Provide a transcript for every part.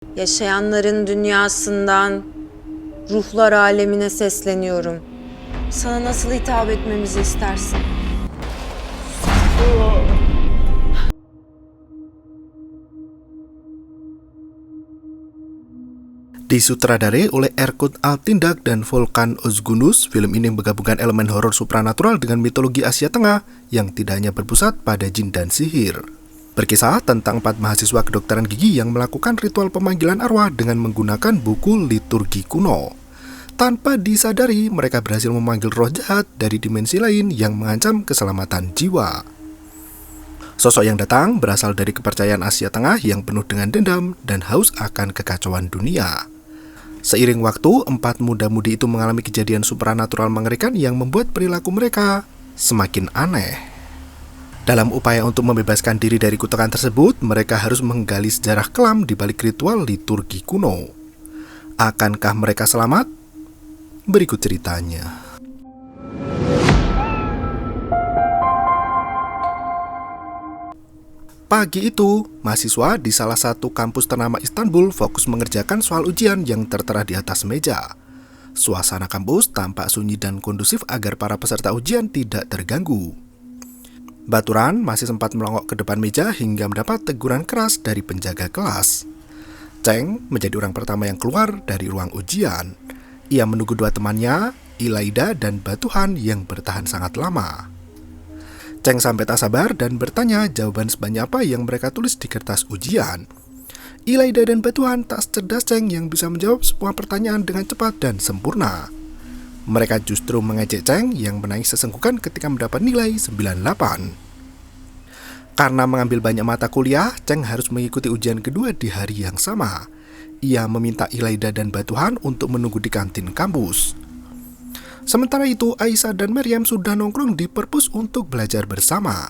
Yaşayanların dünyasından ruhlar alemine sesleniyorum. Sana nasıl hitap etmemizi istersin? Disutradarai oleh Erkut Altindak dan Volkan Özgunus, film ini menggabungkan elemen horor supranatural dengan mitologi Asia Tengah yang tidak hanya berpusat pada jin dan sihir. Berkisah tentang 4 mahasiswa kedokteran gigi yang melakukan ritual pemanggilan arwah dengan menggunakan buku liturgi kuno. Tanpa disadari, mereka berhasil memanggil roh jahat dari dimensi lain yang mengancam keselamatan jiwa. Sosok yang datang berasal dari kepercayaan Asia Tengah yang penuh dengan dendam dan haus akan kekacauan dunia. Seiring waktu, 4 muda-mudi itu mengalami kejadian supranatural mengerikan yang membuat perilaku mereka semakin aneh. Dalam upaya untuk membebaskan diri dari kutukan tersebut, mereka harus menggali sejarah kelam di balik ritual liturgi kuno. Akankah mereka selamat? Berikut ceritanya. Pagi itu, mahasiswa di salah satu kampus ternama Istanbul fokus mengerjakan soal ujian yang tertera di atas meja. Suasana kampus tampak sunyi dan kondusif agar para peserta ujian tidak terganggu. Baturan masih sempat melongok ke depan meja hingga mendapat teguran keras dari penjaga kelas. Cheng menjadi orang pertama yang keluar dari ruang ujian. Ia menunggu 2 temannya, Ilaida dan Batuhan yang bertahan sangat lama. Cheng sampai tak sabar dan bertanya jawaban sebanyak apa yang mereka tulis di kertas ujian. Ilaida dan Batuhan tak secerdas Cheng yang bisa menjawab semua pertanyaan dengan cepat dan sempurna. Mereka justru mengejek Cheng yang menangis sesenggukan ketika mendapat nilai 98. Karena mengambil banyak mata kuliah, Cheng harus mengikuti ujian kedua di hari yang sama. Ia meminta Ilaida dan Batuhan untuk menunggu di kantin kampus. Sementara itu, Aisyah dan Maryam sudah nongkrong di perpus untuk belajar bersama.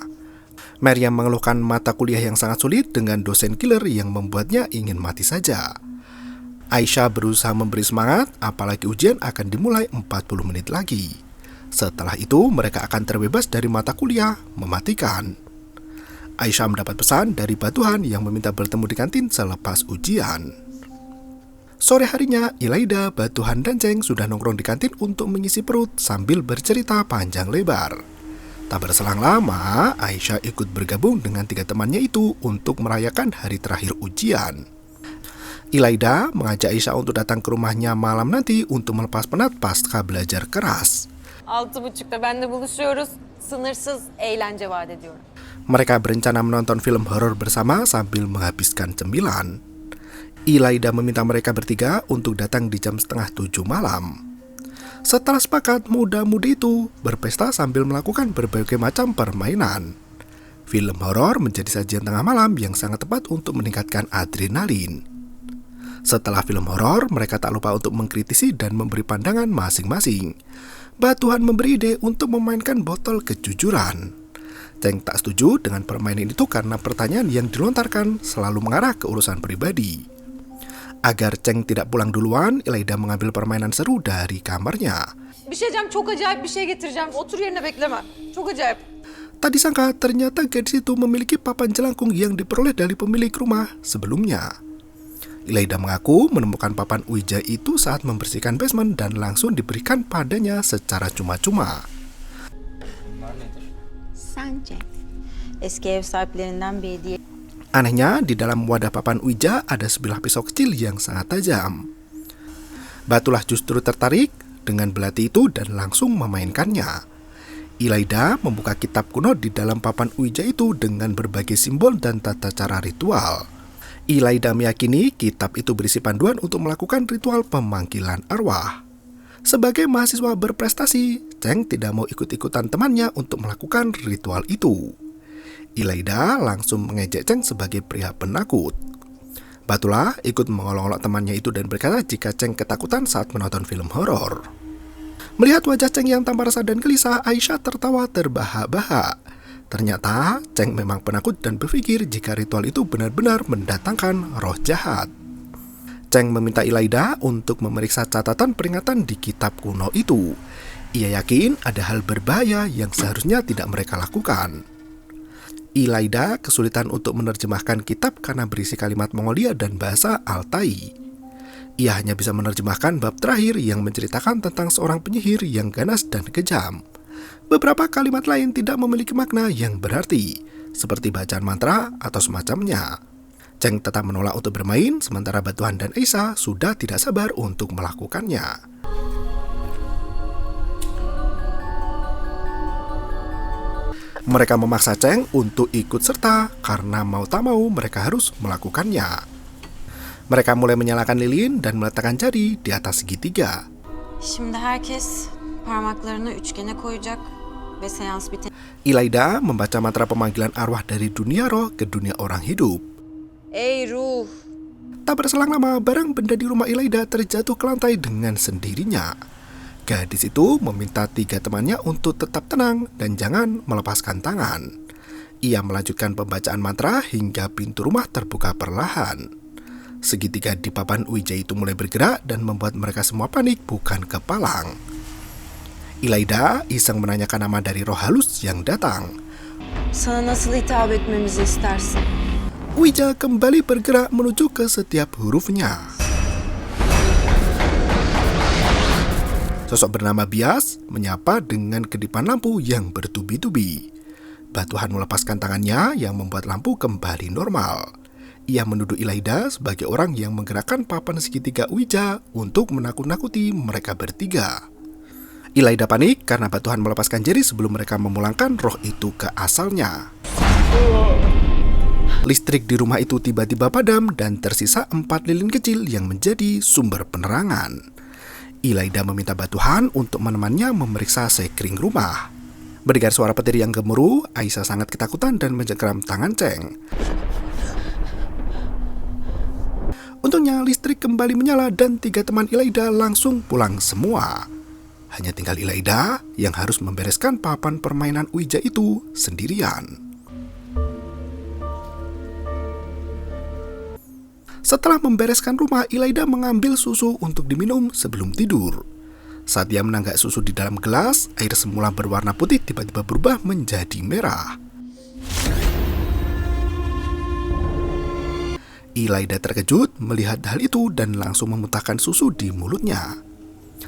Maryam mengeluhkan mata kuliah yang sangat sulit dengan dosen killer yang membuatnya ingin mati saja. Aisyah berusaha memberi semangat, apalagi ujian akan dimulai 40 menit lagi. Setelah itu, mereka akan terbebas dari mata kuliah mematikan. Aisyah mendapat pesan dari Batuhan yang meminta bertemu di kantin selepas ujian. Sore harinya, Ilaida, Batuhan, dan Cheng sudah nongkrong di kantin untuk mengisi perut sambil bercerita panjang lebar. Tak berselang lama, Aisyah ikut bergabung dengan 3 temannya itu untuk merayakan hari terakhir ujian. Ilaida mengajak Aisyah untuk datang ke rumahnya malam nanti untuk melepas penat pasca belajar keras. 6.30'da ben de buluşuyoruz. Sınırsız eğlence vaat ediyorum. Mereka berencana menonton film horor bersama sambil menghabiskan cemilan. Ilaida meminta mereka bertiga untuk datang di jam 6:30 malam. Setelah sepakat, muda-mudi itu berpesta sambil melakukan berbagai macam permainan. Film horor menjadi sajian tengah malam yang sangat tepat untuk meningkatkan adrenalin. Setelah film horor, mereka tak lupa untuk mengkritisi dan memberi pandangan masing-masing. Batuhan memberi ide untuk memainkan botol kejujuran. Cheng tak setuju dengan permainan itu karena pertanyaan yang dilontarkan selalu mengarah ke urusan pribadi. Agar Cheng tidak pulang duluan, Ilaida mengambil permainan seru dari kamarnya. Bir şey diyeceğim, çok acayip bir şey getireceğim. Otur yerine bekleme. Çok acayip. Tak disangka ternyata gadis itu memiliki papan jelangkung yang diperoleh dari pemilik rumah sebelumnya. Ilaida mengaku menemukan papan Ouija itu saat membersihkan basement dan langsung diberikan padanya secara cuma-cuma. Sence eski ev sahiplerinden bir hediye. Anehnya, di dalam wadah papan Ouija ada sebilah pisau kecil yang sangat tajam. Batulah justru tertarik dengan belati itu dan langsung memainkannya. Ilaida membuka kitab kuno di dalam papan Ouija itu dengan berbagai simbol dan tata cara ritual. Ilaida meyakini kitab itu berisi panduan untuk melakukan ritual pemanggilan arwah. Sebagai mahasiswa berprestasi, Cheng tidak mau ikut-ikutan temannya untuk melakukan ritual itu. Ilaida langsung mengejek Cheng sebagai pria penakut. Batulah ikut mengolok-olok temannya itu dan berkata jika Cheng ketakutan saat menonton film horor. Melihat wajah Cheng yang tanpa rasa dan gelisah, Aisyah tertawa terbahak-bahak. Ternyata Cheng memang penakut dan berpikir jika ritual itu benar-benar mendatangkan roh jahat. Cheng meminta Ilaida untuk memeriksa catatan peringatan di kitab kuno itu. Ia yakin ada hal berbahaya yang seharusnya tidak mereka lakukan. Ilaida kesulitan untuk menerjemahkan kitab karena berisi kalimat Mongolia dan bahasa Altai. Ia hanya bisa menerjemahkan bab terakhir yang menceritakan tentang seorang penyihir yang ganas dan kejam. Beberapa kalimat lain tidak memiliki makna yang berarti, seperti bacaan mantra atau semacamnya. Cheng tetap menolak untuk bermain, sementara Batuhan dan Aisha sudah tidak sabar untuk melakukannya. Mereka memaksa Cheng untuk ikut serta karena mau tak mau mereka harus melakukannya. Mereka mulai menyalakan lilin dan meletakkan jari di atas segitiga. Şimdi herkes parmaklarını üçgene koyacak ve seans biter. Ilaida membaca mantra pemanggilan arwah dari dunia roh ke dunia orang hidup. Ey ruh. Tak berselang lama, barang benda di rumah Ilaida terjatuh ke lantai dengan sendirinya. Gadis itu meminta 3 temannya untuk tetap tenang dan jangan melepaskan tangan. Ia melanjutkan pembacaan mantra hingga pintu rumah terbuka perlahan. Segitiga di papan Ouija itu mulai bergerak dan membuat mereka semua panik bukan kepalang. Ilaida iseng menanyakan nama dari roh halus yang datang. Sana nasıl hitap etmemizi istersin? Ouija kembali bergerak menuju ke setiap hurufnya. Sosok bernama Bias menyapa dengan kedipan lampu yang bertubi-tubi. Batuhan melepaskan tangannya yang membuat lampu kembali normal. Ia menuduh Ilaida sebagai orang yang menggerakkan papan segitiga Ouija untuk menakut-nakuti mereka bertiga. Ilaida panik karena Batuhan melepaskan jari sebelum mereka memulangkan roh itu ke asalnya. Listrik di rumah itu tiba-tiba padam dan tersisa 4 lilin kecil yang menjadi sumber penerangan. Ilaida meminta Batuhan untuk menemannya memeriksa sekring rumah. Mendengar suara petir yang gemuruh, Aisha sangat ketakutan dan mencengkeram tangan Cheng. Untungnya listrik kembali menyala dan 3 teman Ilaida langsung pulang semua. Hanya tinggal Ilaida yang harus membereskan papan permainan Ouija itu sendirian. Setelah membereskan rumah, Ilaida mengambil susu untuk diminum sebelum tidur. Saat dia menanggak susu di dalam gelas, air semula berwarna putih tiba-tiba berubah menjadi merah. Ilaida terkejut melihat hal itu dan langsung memuntahkan susu di mulutnya.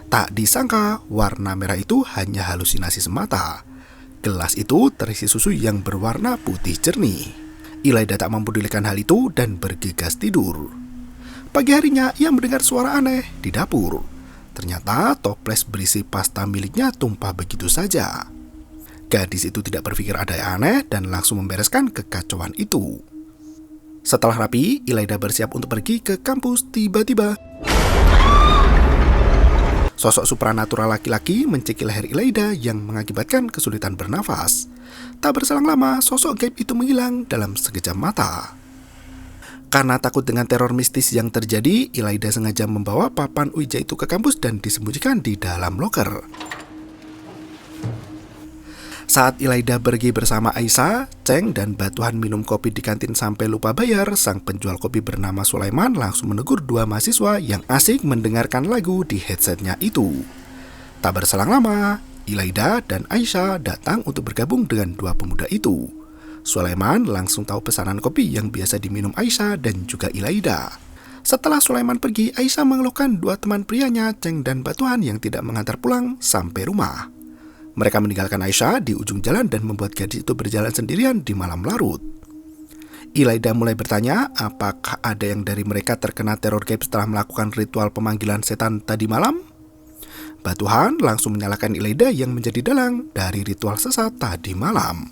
Tak disangka, warna merah itu hanya halusinasi semata. Gelas itu terisi susu yang berwarna putih jernih. Ilaida tak mempedulikan hal itu dan bergegas tidur. Pagi harinya ia mendengar suara aneh di dapur. Ternyata toples berisi pasta miliknya tumpah begitu saja. Gadis itu tidak berpikir ada yang aneh dan langsung membereskan kekacauan itu. Setelah rapi, Ilaida bersiap untuk pergi ke kampus. Tiba-tiba sosok supranatural laki-laki mencekik leher Ilaida yang mengakibatkan kesulitan bernafas. Tak berselang lama, sosok gaib itu menghilang dalam sekejap mata. Karena takut dengan teror mistis yang terjadi, Ilaida sengaja membawa papan Ouija itu ke kampus dan disembunyikan di dalam loker. Saat Ilaida pergi bersama Aisha, Cheng dan Batuhan minum kopi di kantin sampai lupa bayar, sang penjual kopi bernama Sulaiman langsung menegur 2 mahasiswa yang asik mendengarkan lagu di headsetnya itu. Tak berselang lama, Ilaida dan Aisha datang untuk bergabung dengan 2 pemuda itu. Sulaiman langsung tahu pesanan kopi yang biasa diminum Aisha dan juga Ilaida. Setelah Sulaiman pergi, Aisha mengeluhkan 2 teman prianya, Cheng dan Batuhan, yang tidak mengantar pulang sampai rumah. Mereka meninggalkan Aisha di ujung jalan dan membuat gadis itu berjalan sendirian di malam larut. Ilaida mulai bertanya apakah ada yang dari mereka terkena teror gaib setelah melakukan ritual pemanggilan setan tadi malam. Batuhan langsung menyalahkan Ilaida yang menjadi dalang dari ritual sesat tadi malam.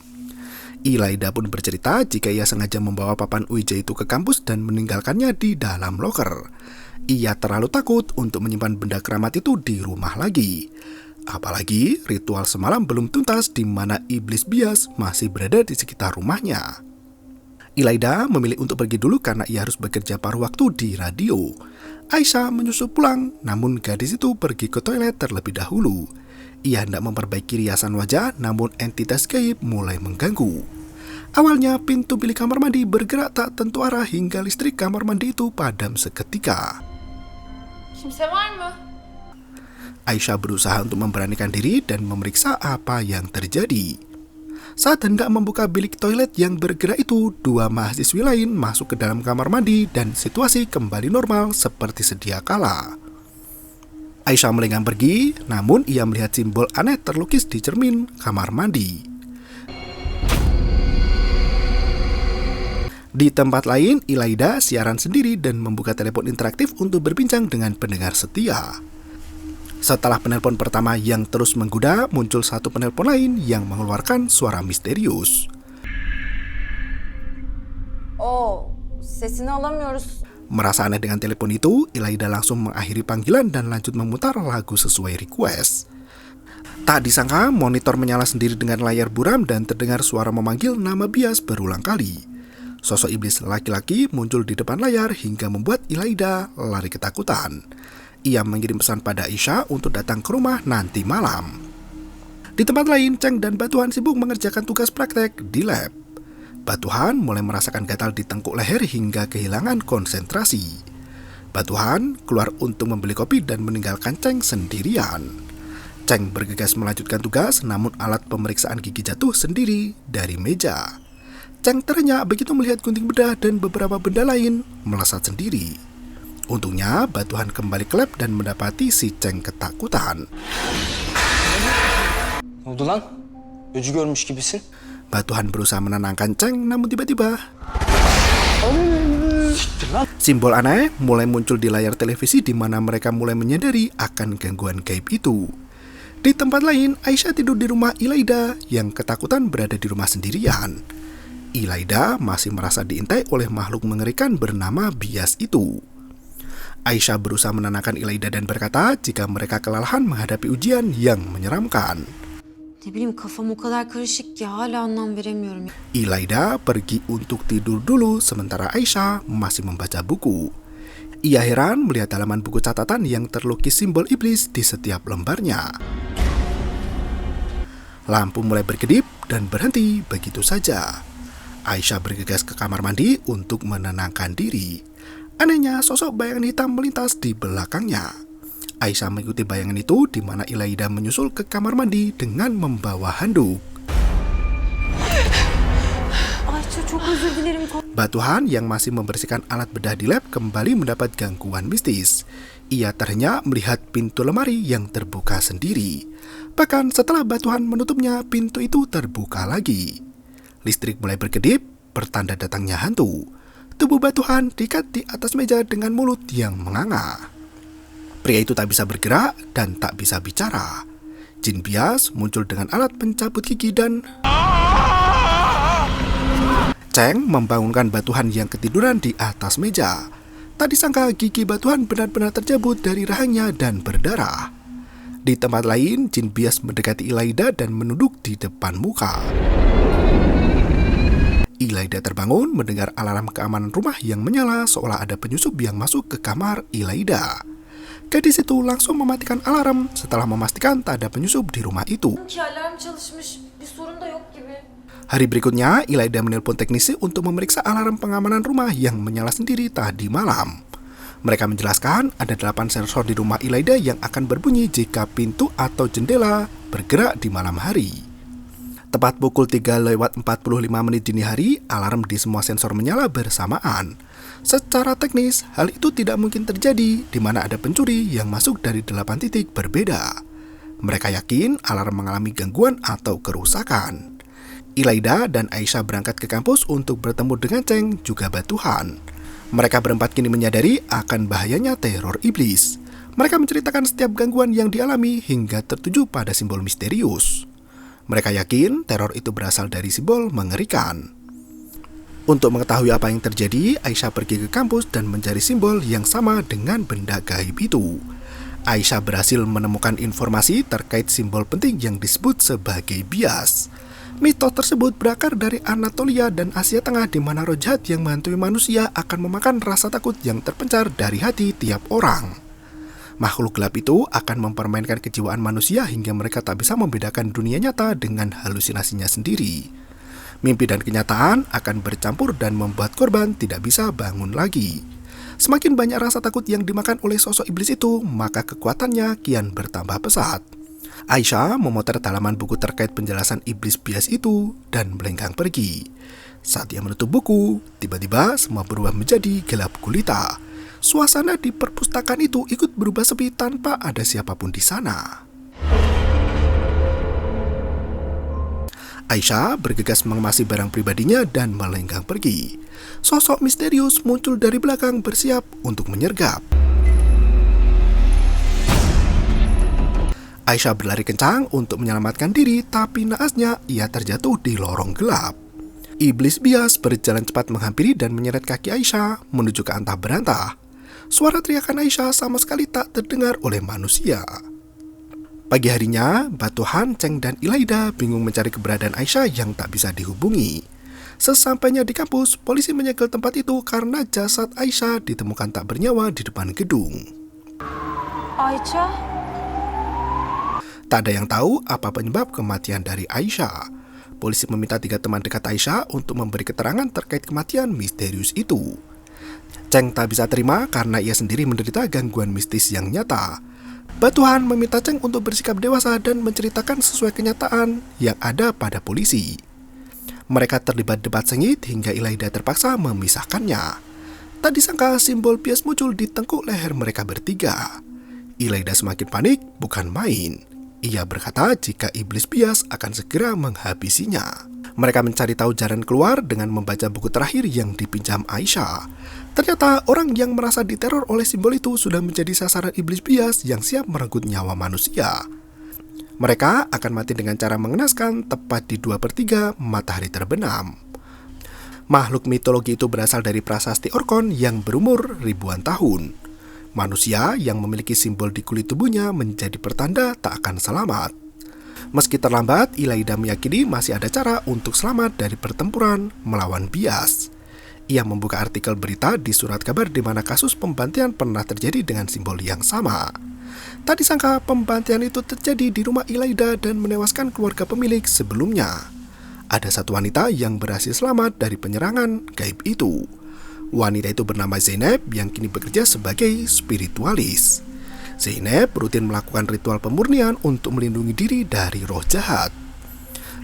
Ilaida pun bercerita jika ia sengaja membawa papan Ouija itu ke kampus dan meninggalkannya di dalam loker. Ia terlalu takut untuk menyimpan benda keramat itu di rumah lagi. Apalagi ritual semalam belum tuntas di mana iblis bias masih berada di sekitar rumahnya. Ilaida memilih untuk pergi dulu karena ia harus bekerja paruh waktu di radio. Aisha menyusul pulang, namun gadis itu pergi ke toilet terlebih dahulu. Ia hendak memperbaiki riasan wajah, namun entitas gaib mulai mengganggu. Awalnya pintu bilik kamar mandi bergerak tak tentu arah hingga listrik kamar mandi itu padam seketika. Kimse var mı? Aisyah berusaha untuk memberanikan diri dan memeriksa apa yang terjadi. Saat hendak membuka bilik toilet yang bergerak itu, dua mahasiswi lain masuk ke dalam kamar mandi dan situasi kembali normal seperti sedia kala. Aisyah melenggang pergi, namun ia melihat simbol aneh terlukis di cermin kamar mandi. Di tempat lain, Ilaida siaran sendiri dan membuka telepon interaktif untuk berbincang dengan pendengar setia. Setelah penelpon pertama yang terus menggoda, muncul satu penelpon lain yang mengeluarkan suara misterius. Oh, sesini alamıyoruz. Merasa aneh dengan telepon itu, Ilaida langsung mengakhiri panggilan dan lanjut memutar lagu sesuai request. Tak disangka, monitor menyala sendiri dengan layar buram dan terdengar suara memanggil nama bias berulang kali. Sosok iblis laki-laki muncul di depan layar hingga membuat Ilaida lari ketakutan. Ia mengirim pesan pada Aisyah untuk datang ke rumah nanti malam. Di tempat lain, Cheng dan Batuhan sibuk mengerjakan tugas praktek di lab. Batuhan mulai merasakan gatal di tengkuk leher hingga kehilangan konsentrasi. Batuhan keluar untuk membeli kopi dan meninggalkan Cheng sendirian. Cheng bergegas melanjutkan tugas, namun alat pemeriksaan gigi jatuh sendiri dari meja. Cheng terenyah begitu melihat gunting bedah dan beberapa benda lain melesat sendiri. Untungnya, Batuhan kembali ke lab dan mendapati si Cheng ketakutan. Ne oldu lan? Öcü görmüş gibisin. Batuhan berusaha menenangkan Cheng, namun tiba-tiba simbol aneh mulai muncul di layar televisi di mana mereka mulai menyadari akan gangguan gaib itu. Di tempat lain, Aisyah tidur di rumah Ilaida yang ketakutan berada di rumah sendirian. Ilaida masih merasa diintai oleh makhluk mengerikan bernama bias itu. Aisyah berusaha menenangkan Ilaida dan berkata jika mereka kelelahan menghadapi ujian yang menyeramkan. Ne bileyim, kafam o kadar karışık ki hala anlam veremiyorum. Ilaida pergi untuk tidur dulu sementara Aisyah masih membaca buku. Ia heran melihat halaman buku catatan yang terlukis simbol iblis di setiap lembarnya. Lampu mulai berkedip dan berhenti begitu saja. Aisyah bergegas ke kamar mandi untuk menenangkan diri. Anehnya, sosok bayangan hitam melintas di belakangnya. Aisyah mengikuti bayangan itu di mana Ilaida menyusul ke kamar mandi dengan membawa handuk. Ayça, çok özür dilerim. Batuhan yang masih membersihkan alat bedah di lab kembali mendapat gangguan mistis. Ia ternyata melihat pintu lemari yang terbuka sendiri. Bahkan setelah Batuhan menutupnya, pintu itu terbuka lagi. Listrik mulai berkedip, pertanda datangnya hantu. Tubuh Batuhan diikat di atas meja dengan mulut yang menganga. Pria itu tak bisa bergerak dan tak bisa bicara. Jin bias muncul dengan alat pencabut gigi dan Cheng membangunkan Batuhan yang ketiduran di atas meja. Tak disangka gigi Batuhan benar-benar tercabut dari rahangnya dan berdarah. Di tempat lain, Jin bias mendekati Ilaida dan menunduk di depan muka. Ilaida terbangun mendengar alarm keamanan rumah yang menyala seolah ada penyusup yang masuk ke kamar Ilaida. Gadis itu langsung mematikan alarm setelah memastikan tak ada penyusup di rumah itu. Alarm çalışmış. Bir sorun da yok gibi. Hari berikutnya, Ilaida menelpon teknisi untuk memeriksa alarm pengamanan rumah yang menyala sendiri tadi malam. Mereka menjelaskan ada 8 sensor di rumah Ilaida yang akan berbunyi jika pintu atau jendela bergerak di malam hari. Tepat pukul 3:45 dini hari, alarm di semua sensor menyala bersamaan. Secara teknis, hal itu tidak mungkin terjadi di mana ada pencuri yang masuk dari 8 titik berbeda. Mereka yakin alarm mengalami gangguan atau kerusakan. Ilaida dan Aisyah berangkat ke kampus untuk bertemu dengan Cheng juga Batuhan. Mereka berempat kini menyadari akan bahayanya teror iblis. Mereka menceritakan setiap gangguan yang dialami hingga tertuju pada simbol misterius. Mereka yakin teror itu berasal dari simbol mengerikan. Untuk mengetahui apa yang terjadi, Aisyah pergi ke kampus dan mencari simbol yang sama dengan benda gaib itu. Aisyah berhasil menemukan informasi terkait simbol penting yang disebut sebagai bias. Mitos tersebut berakar dari Anatolia dan Asia Tengah di mana roh jahat yang menghantui manusia akan memakan rasa takut yang terpencar dari hati tiap orang. Makhluk gelap itu akan mempermainkan kejiwaan manusia hingga mereka tak bisa membedakan dunia nyata dengan halusinasinya sendiri. Mimpi dan kenyataan akan bercampur dan membuat korban tidak bisa bangun lagi. Semakin banyak rasa takut yang dimakan oleh sosok iblis itu, maka kekuatannya kian bertambah pesat. Aisyah memotret halaman buku terkait penjelasan iblis bias itu dan melenggang pergi. Saat ia menutup buku, tiba-tiba semua berubah menjadi gelap gulita. Suasana di perpustakaan itu ikut berubah sepi tanpa ada siapapun di sana. Aisyah bergegas mengemasi barang pribadinya dan melenggang pergi. Sosok misterius muncul dari belakang bersiap untuk menyergap. Aisyah berlari kencang untuk menyelamatkan diri, tapi naasnya ia terjatuh di lorong gelap. Iblis bias berjalan cepat menghampiri dan menyeret kaki Aisyah menuju ke antah berantah. Suara teriakan Aisyah sama sekali tak terdengar oleh manusia. Pagi harinya, Batuhan, Cheng, dan Ilaida bingung mencari keberadaan Aisyah yang tak bisa dihubungi. Sesampainya di kampus, polisi menyegel tempat itu karena jasad Aisyah ditemukan tak bernyawa di depan gedung. Aisyah? Tak ada yang tahu apa penyebab kematian dari Aisyah. Polisi meminta 3 teman dekat Aisyah untuk memberi keterangan terkait kematian misterius itu. Cheng tak bisa terima karena ia sendiri menderita gangguan mistis yang nyata. Batuhan meminta Cheng untuk bersikap dewasa dan menceritakan sesuai kenyataan yang ada pada polisi. Mereka terlibat debat sengit hingga Ilaida terpaksa memisahkannya. Tak disangka simbol bias muncul di tengkuk leher mereka bertiga. Ilaida semakin panik, bukan main. Ia berkata jika iblis bias akan segera menghabisinya. Mereka mencari tahu jalan keluar dengan membaca buku terakhir yang dipinjam Aisyah. Ternyata orang yang merasa diteror oleh simbol itu sudah menjadi sasaran iblis bias yang siap merenggut nyawa manusia. Mereka akan mati dengan cara mengenaskan tepat di 2/3 matahari terbenam. Makhluk mitologi itu berasal dari prasasti Orkon yang berumur ribuan tahun. Manusia yang memiliki simbol di kulit tubuhnya menjadi pertanda tak akan selamat. Meski terlambat, Ilaida meyakini masih ada cara untuk selamat dari pertempuran melawan bias. Ia membuka artikel berita di surat kabar di mana kasus pembantian pernah terjadi dengan simbol yang sama. Tak disangka pembantian itu terjadi di rumah Ilaida dan menewaskan keluarga pemilik sebelumnya. Ada satu wanita yang berhasil selamat dari penyerangan gaib itu. Wanita itu bernama Zainab yang kini bekerja sebagai spiritualis. Zainab rutin melakukan ritual pemurnian untuk melindungi diri dari roh jahat.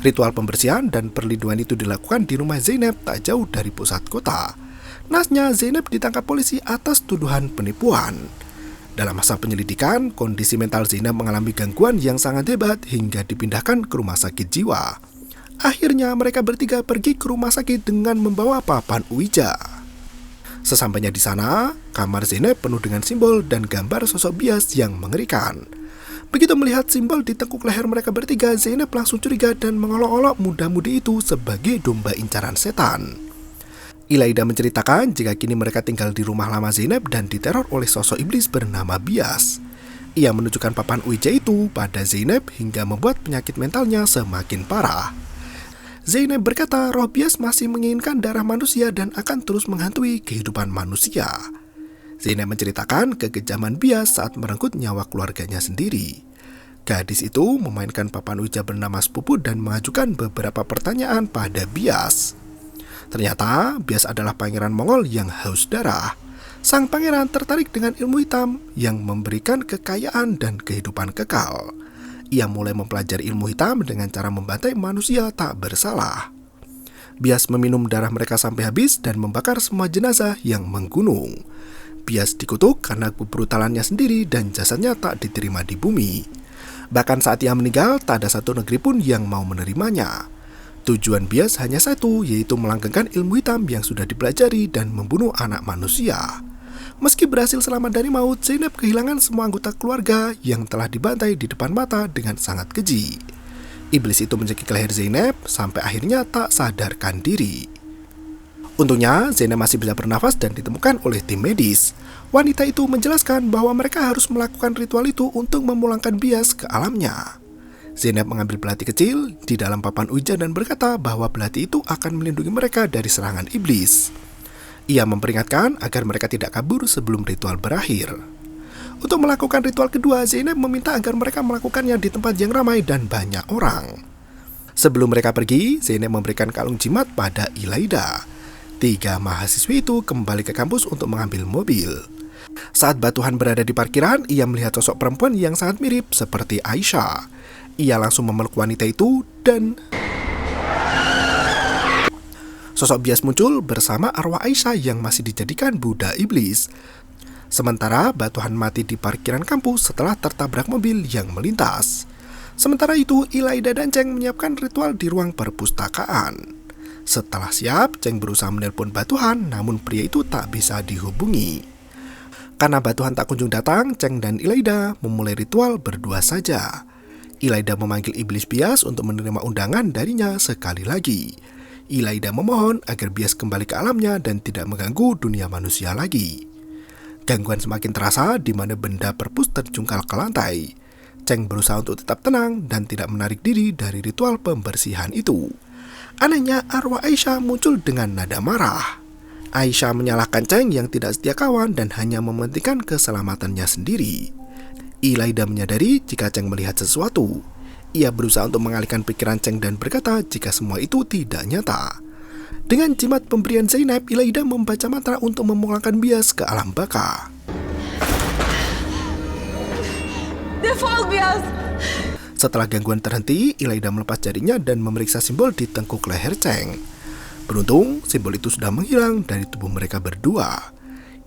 Ritual pembersihan dan perlindungan itu dilakukan di rumah Zainab tak jauh dari pusat kota. Nasnya Zainab ditangkap polisi atas tuduhan penipuan. Dalam masa penyelidikan, kondisi mental Zainab mengalami gangguan yang sangat hebat hingga dipindahkan ke rumah sakit jiwa. Akhirnya mereka bertiga pergi ke rumah sakit dengan membawa papan Ouija. Sesampainya di sana, kamar Zainab penuh dengan simbol dan gambar sosok bias yang mengerikan. Begitu melihat simbol di tengkuk leher mereka bertiga, Zainab langsung curiga dan mengolok-olok muda-mudi itu sebagai domba incaran setan. Ilaida menceritakan jika kini mereka tinggal di rumah lama Zainab dan diteror oleh sosok iblis bernama Bias. Ia menunjukkan papan Ouija itu pada Zainab hingga membuat penyakit mentalnya semakin parah. Zainab berkata roh bias masih menginginkan darah manusia dan akan terus menghantui kehidupan manusia. Zainab menceritakan kekejaman bias saat merenggut nyawa keluarganya sendiri. Gadis itu memainkan papan Ouija bernama sepupu dan mengajukan beberapa pertanyaan pada bias. Ternyata bias adalah pangeran Mongol yang haus darah. Sang pangeran tertarik dengan ilmu hitam yang memberikan kekayaan dan kehidupan kekal. Ia mulai mempelajari ilmu hitam dengan cara membantai manusia tak bersalah. Bias meminum darah mereka sampai habis dan membakar semua jenazah yang menggunung. Bias dikutuk karena kebrutalannya sendiri dan jasadnya tak diterima di bumi. Bahkan saat ia meninggal, tak ada satu negeri pun yang mau menerimanya. Tujuan Bias hanya satu, yaitu melanggengkan ilmu hitam yang sudah dipelajari dan membunuh anak manusia. Meski berhasil selamat dari maut, Zainab kehilangan semua anggota keluarga yang telah dibantai di depan mata dengan sangat keji. Iblis itu mencekik leher Zainab sampai akhirnya tak sadarkan diri. Untungnya, Zainab masih bisa bernafas dan ditemukan oleh tim medis. Wanita itu menjelaskan bahwa mereka harus melakukan ritual itu untuk memulangkan Bias ke alamnya. Zainab mengambil belati kecil di dalam papan Ouija dan berkata bahwa belati itu akan melindungi mereka dari serangan iblis. Ia memperingatkan agar mereka tidak kabur sebelum ritual berakhir. Untuk melakukan ritual kedua, Zainab meminta agar mereka melakukannya di tempat yang ramai dan banyak orang. Sebelum mereka pergi, Zainab memberikan kalung jimat pada Ilaida. 3 mahasiswi itu kembali ke kampus untuk mengambil mobil. Saat Batuhan berada di parkiran, ia melihat sosok perempuan yang sangat mirip seperti Aisyah. Ia langsung memeluk wanita itu dan sosok bias muncul bersama arwah Aisyah yang masih dijadikan budak iblis. Sementara Batuhan mati di parkiran kampus setelah tertabrak mobil yang melintas. Sementara itu, Ilaida dan Cheng menyiapkan ritual di ruang perpustakaan. Setelah siap, Cheng berusaha menelpon Batuhan, namun pria itu tak bisa dihubungi. Karena Batuhan tak kunjung datang, Cheng dan Ilaida memulai ritual berdua saja. Ilaida memanggil iblis bias untuk menerima undangan darinya sekali lagi. Ilaida memohon agar bias kembali ke alamnya dan tidak mengganggu dunia manusia lagi. Gangguan semakin terasa di mana benda perpus terjungkal ke lantai. Cheng berusaha untuk tetap tenang dan tidak menarik diri dari ritual pembersihan itu. Anehnya, arwah Aisyah muncul dengan nada marah. Aisyah menyalahkan Cheng yang tidak setia kawan dan hanya mementingkan keselamatannya sendiri. Ilaida menyadari jika Cheng melihat sesuatu. Ia berusaha untuk mengalihkan pikiran Cheng dan berkata jika semua itu tidak nyata. Dengan jimat pemberian Zainab, Ilaida membaca mantra untuk memulangkan bias ke alam baka. Defol bias! Setelah gangguan terhenti, Ilaida melepas jarinya dan memeriksa simbol di tengkuk leher Cheng. Beruntung, simbol itu sudah menghilang dari tubuh mereka berdua.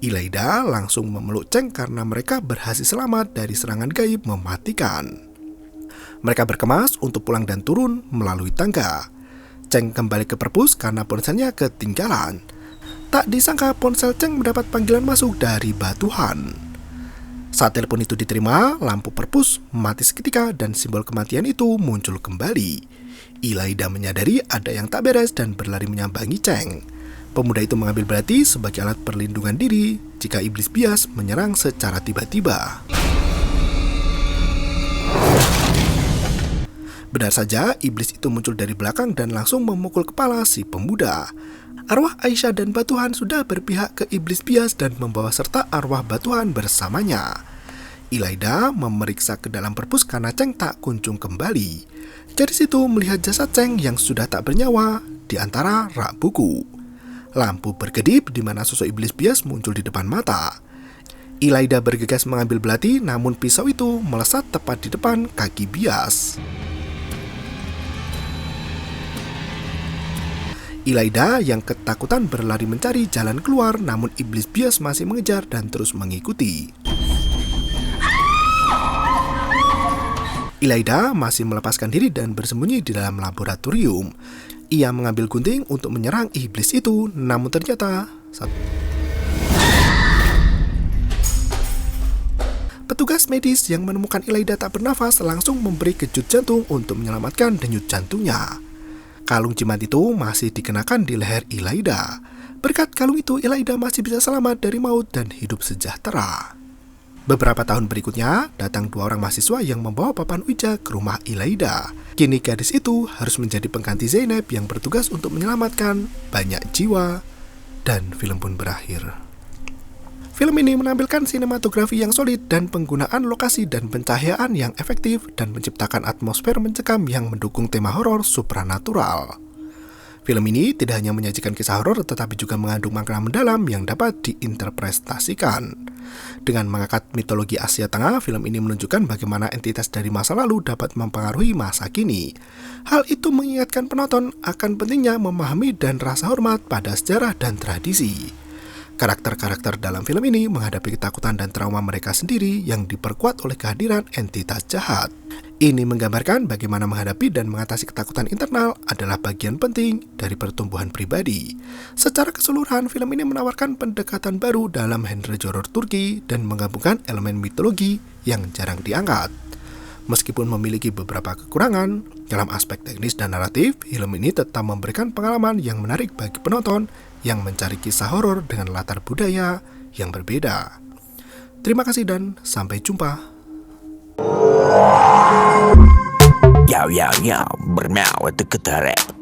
Ilaida langsung memeluk Cheng karena mereka berhasil selamat dari serangan gaib mematikan. Mereka berkemas untuk pulang dan turun melalui tangga. Cheng kembali ke perpus karena ponselnya ketinggalan. Tak disangka ponsel Cheng mendapat panggilan masuk dari Batuhan. Saat telepon itu diterima, lampu perpus mati seketika dan simbol kematian itu muncul kembali. Ilaida menyadari ada yang tak beres dan berlari menyambangi Cheng. Pemuda itu mengambil belati sebagai alat perlindungan diri jika iblis bias menyerang secara tiba-tiba. Benar saja, iblis itu muncul dari belakang dan langsung memukul kepala si pemuda. Arwah Aisyah dan Batuhan sudah berpihak ke iblis bias dan membawa serta arwah Batuhan bersamanya. Ilaida memeriksa ke dalam perpus karena Cheng tak kunjung kembali. Dari situ melihat jasad Cheng yang sudah tak bernyawa di antara rak buku. Lampu berkedip di mana sosok iblis bias muncul di depan mata. Ilaida bergegas mengambil belati, namun pisau itu melesat tepat di depan kaki bias. Ilaida yang ketakutan berlari mencari jalan keluar, namun iblis bias masih mengejar dan terus mengikuti. Ilaida masih melepaskan diri dan bersembunyi di dalam laboratorium. Ia mengambil gunting untuk menyerang iblis itu, namun ternyata petugas medis yang menemukan Ilaida tak bernafas langsung memberi kejut jantung untuk menyelamatkan denyut jantungnya. Kalung jimat itu masih dikenakan di leher Ilaida. Berkat kalung itu, Ilaida masih bisa selamat dari maut dan hidup sejahtera. Beberapa tahun berikutnya, datang 2 orang mahasiswa yang membawa papan uja ke rumah Ilaida. Kini gadis itu harus menjadi pengganti Zainab yang bertugas untuk menyelamatkan banyak jiwa, dan film pun berakhir. Film ini menampilkan sinematografi yang solid dan penggunaan lokasi dan pencahayaan yang efektif dan menciptakan atmosfer mencekam yang mendukung tema horor supranatural. Film ini tidak hanya menyajikan kisah horor tetapi juga mengandung makna mendalam yang dapat diinterpretasikan. Dengan mengangkat mitologi Asia Tengah, film ini menunjukkan bagaimana entitas dari masa lalu dapat mempengaruhi masa kini. Hal itu mengingatkan penonton akan pentingnya memahami dan rasa hormat pada sejarah dan tradisi. Karakter-karakter dalam film ini menghadapi ketakutan dan trauma mereka sendiri yang diperkuat oleh kehadiran entitas jahat. Ini menggambarkan bagaimana menghadapi dan mengatasi ketakutan internal adalah bagian penting dari pertumbuhan pribadi. Secara keseluruhan, film ini menawarkan pendekatan baru dalam genre horor Turki dan menggabungkan elemen mitologi yang jarang diangkat. Meskipun memiliki beberapa kekurangan dalam aspek teknis dan naratif, film ini tetap memberikan pengalaman yang menarik bagi penonton yang mencari kisah horor dengan latar budaya yang berbeda. Terima kasih dan sampai jumpa. Yo, bermau itu ketarik.